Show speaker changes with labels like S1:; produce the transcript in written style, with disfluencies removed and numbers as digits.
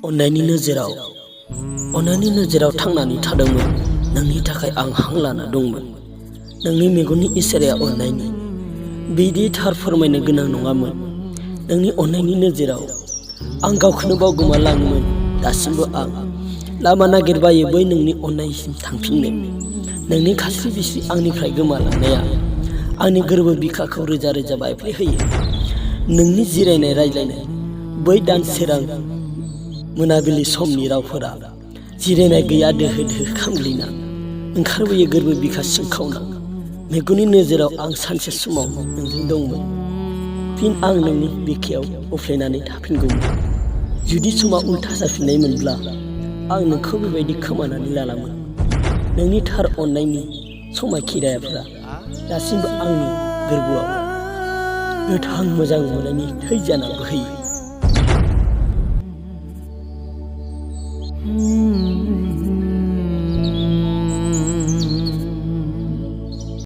S1: अन्नायनि नोजोराव थांनानै थादोंमोन। नोंनि थाखाय आं हां लाना दंमोन। नोंनि मेगननि इसाराया अन्नायनि। बिदि थार फोरमायनो गोनां नङामोन। नोंनि अन्नायनि नोजोराव आं गावखौनो बावगोमालाङोमोन। दासिमबो आं लामा नागिरबायो बै नोंनि अन्नायसिम थांफिननो। नोंनि खास्रि बिस्रि आंनिफ्राय गोमालांनाया आंनि गोरबो बिखाखौ रोजा रोजा बायफ्लेहोयो। नोंनि जिरायनाय रायज्लायनाय बै दानसोरां मोनाबिलि समनि रावफोरा जिरायनाय गैया दोहो दोहो खामग्लिना ओंखारबोयो गोरबो बिखा सिंखावना। मेगननि नोजोराव आं सानसे समाव नोंजों दंमोन। फिन आं नोंनि बिखायाव उफ्लेनानै थाफिनगौमोन। जुदि समा उल्था जाफिननायमोनब्ला आं नोंखौ बेबायदि खोमानानै लालामोन। नोंनि थार अन्नायनि समायखिराफोरा दासिमबो आंनि गोरबोआव गोथां मोजां मोननायनि थै जाना बोहैयो।